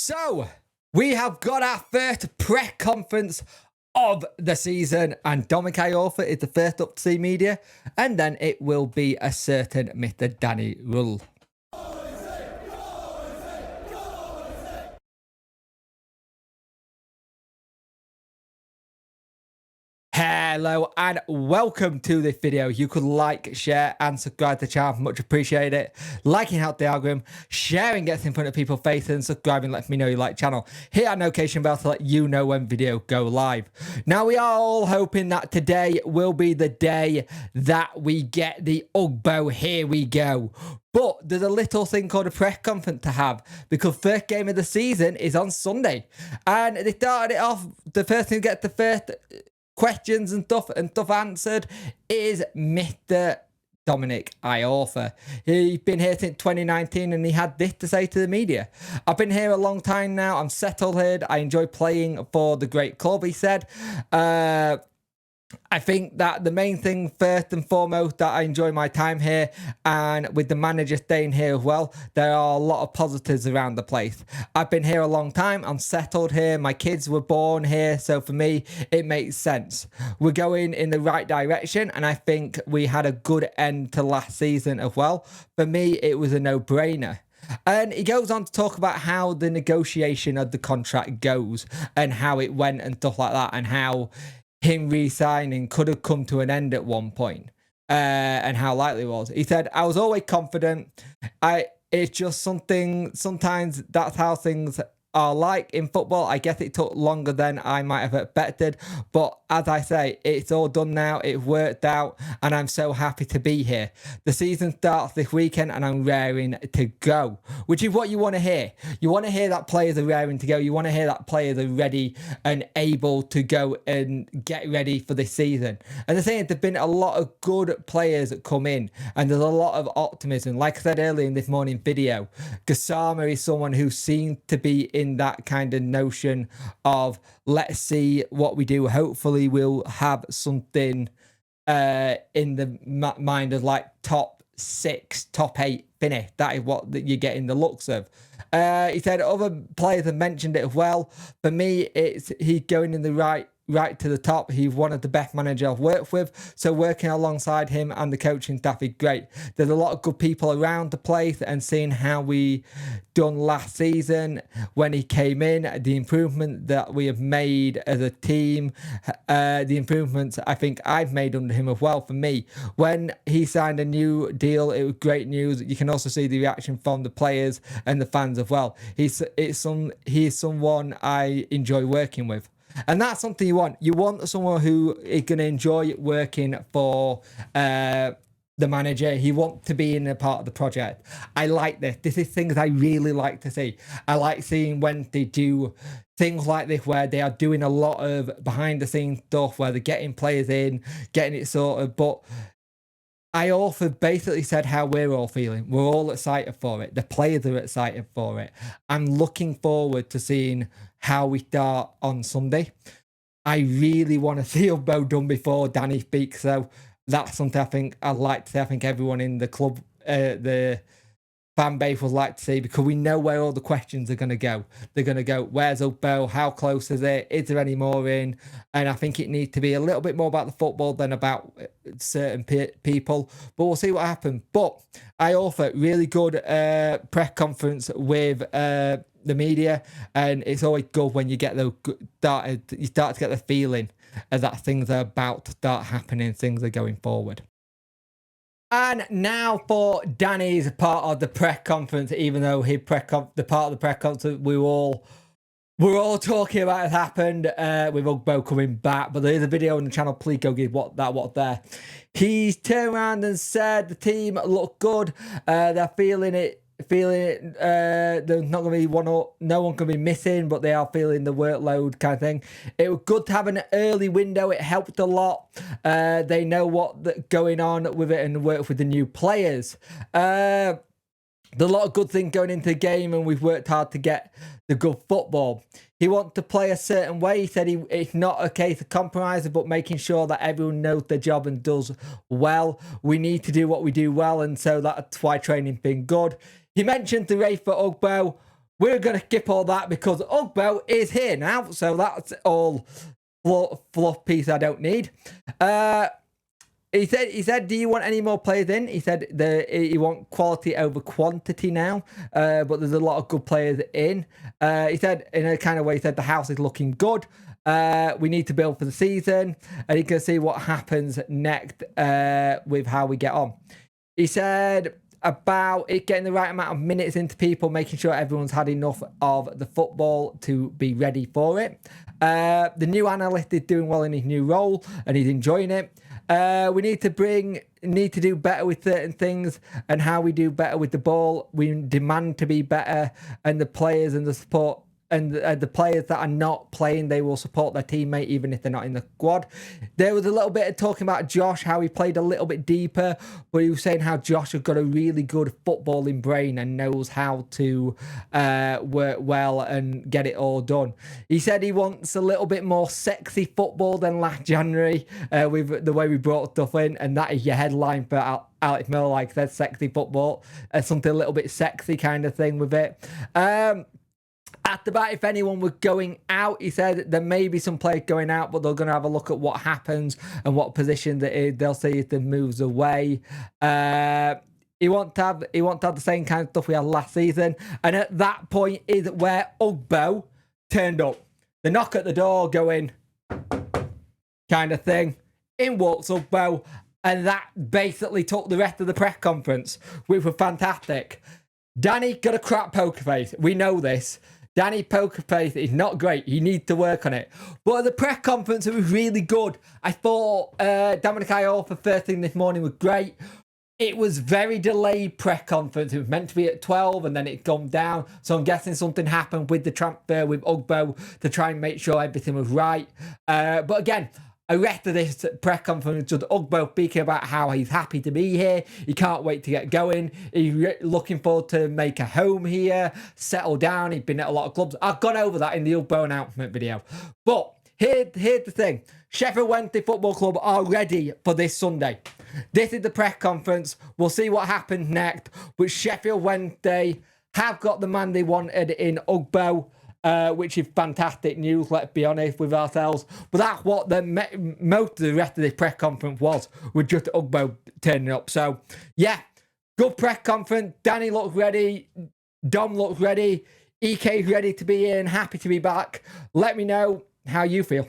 So, we have got our first press conference of the season, and Dominic Iorfa is the first up to see media, and then it will be a certain Mr. Danny Rull. Hello and welcome to this video. You could like, share and subscribe to the channel, much appreciate it. Liking helps the algorithm, sharing gets in front of people's faces, and subscribing lets me know you like the channel. Hit that notification bell to let you know when video go live. Now we are all hoping that today will be the day that we get the Ugbo. Here we go. But there's a little thing called a press conference to have, because first game of the season is on Sunday. And they started it off, the first thing to get the first questions and stuff answered is Mr. Dominic Iorfa. He's been here since 2019 and he had this to say to the media. I've been here a long time now. I'm settled here. I enjoy playing for the great club, he said. I think that the main thing, first and foremost, that I enjoy my time here, and with the manager staying here as well, there are a lot of positives around the place. I've been here a long time. I'm settled here. My kids were born here, so for me, it makes sense. We're going in the right direction, and I think we had a good end to last season as well. For me, it was a no-brainer. And he goes on to talk about how the negotiation of the contract goes and how it went and stuff like that, and how him re-signing could have come to an end at one point, and how likely it was. He said, I was always confident. It's just something, sometimes that's how things are like in football. I guess it took longer than I might have expected, but as I say, it's all done now. It worked out, and I'm so happy to be here. The season starts this weekend, and I'm raring to go, which is what you want to hear. You want to hear that players are raring to go. You want to hear that players are ready and able to go and get ready for this season. And the thing is, there've been a lot of good players that come in, and there's a lot of optimism. Like I said earlier in this morning video, Gassama is someone who seems to be in that kind of notion of, let's see what we do. Hopefully we'll have something in the mind of like top 6, top 8 finish. That is what you're getting the looks of. He said other players have mentioned it as well. For me, it's he's going in the right to the top. He's one of the best managers I've worked with, so working alongside him and the coaching staff is great. There's a lot of good people around the place, and seeing how we done last season when he came in, the improvement that we have made as a team, the improvements I think I've made under him as well. For me, when he signed a new deal, it was great news. You can also see the reaction from the players and the fans as well. He's someone I enjoy working with. And that's something you want. You want someone who is going to enjoy working for the manager. He wants to be in a part of the project. I like this. This is things I really like to see. I like seeing when they do things like this, where they are doing a lot of behind the scenes stuff, where they're getting players in, getting it sorted. But I also basically said how we're all feeling. We're all excited for it. The players are excited for it. I'm looking forward to seeing how we start on Sunday. I really want to see Ugbo done before Danny speaks, so that's something I think I'd like to see. I think everyone in the club, the fan base would like to see, because we know where all the questions are going to go. They're going to go, where's Ugbo? How close is it? Is there any more in? And I think it needs to be a little bit more about the football than about certain people. But we'll see what happens. But I offer really good press conference with the media, and it's always good when you get you start to get the feeling that things are about to start happening, things are going forward. And now for Danny's part of the press conference, even though his the part of the press conference we're all talking about has happened, with Ugbo coming back. But there is a video on the channel, please go give what's there. He's turned around and said the team look good, they're feeling it. There's not going to be no one can be missing, but they are feeling the workload kind of thing. It was good to have an early window. It helped a lot. They know what's going on with it and work with the new players. There's a lot of good things going into the game, and we've worked hard to get the good football. He wants to play a certain way. He said it's not a case of compromising, but making sure that everyone knows their job and does well. We need to do what we do well, and so that's why training's been good. He mentioned the race for Ugbo. we're going to skip all that because Ugbo is here now. So that's all fluff piece I don't need. He said, do you want any more players in? He said you want quality over quantity now, but there's a lot of good players in. He said, in a kind of way, he said the house is looking good. We need to build for the season, and he can see what happens next with how we get on. He said about it getting the right amount of minutes into people, making sure everyone's had enough of the football to be ready for it. The new analyst is doing well in his new role, and he's enjoying it. We need to do better with certain things, and how we do better with the ball. We demand to be better, and the players and the support and the players that are not playing, they will support their teammate even if they're not in the squad. There was a little bit of talking about Josh, how he played a little bit deeper, but he was saying how Josh has got a really good footballing brain and knows how to work well and get it all done. He said he wants a little bit more sexy football than last January with the way we brought stuff in, and that is your headline for Alex Miller, like that, sexy football, something a little bit sexy kind of thing with it. After that, if anyone was going out, he said there may be some players going out, but they're going to have a look at what happens and what position they'll see if they moves away. He wants to have the same kind of stuff we had last season, and at that point is where Ugbo turned up. The knock at the door, going kind of thing. In walks Ugbo, and that basically took the rest of the press conference, which was fantastic. Danny got a crap poker face. We know this. Danny poker face is not great. You need to work on it. But at the press conference, it was really good. I thought Dominic Ior for first thing this morning was great. It was very delayed press conference. It was meant to be at 12 and then it gone down. So I'm guessing something happened with the transfer with Ugbo to try and make sure everything was right. But again, the rest of this press conference was Ugbo speaking about how he's happy to be here. He can't wait to get going. He's looking forward to make a home here, settle down. He's been at a lot of clubs. I've gone over that in the Ugbo announcement video. But here's the thing. Sheffield Wednesday Football Club are ready for this Sunday. This is the press conference. We'll see what happens next. But Sheffield Wednesday have got the man they wanted in Ugbo. Which is fantastic news, let's be honest with ourselves. But that's what most of the rest of this press conference was, with just Ugbo turning up. So, yeah, good press conference. Danny looks ready. Dom looks ready. EK's ready to be in, happy to be back. Let me know how you feel.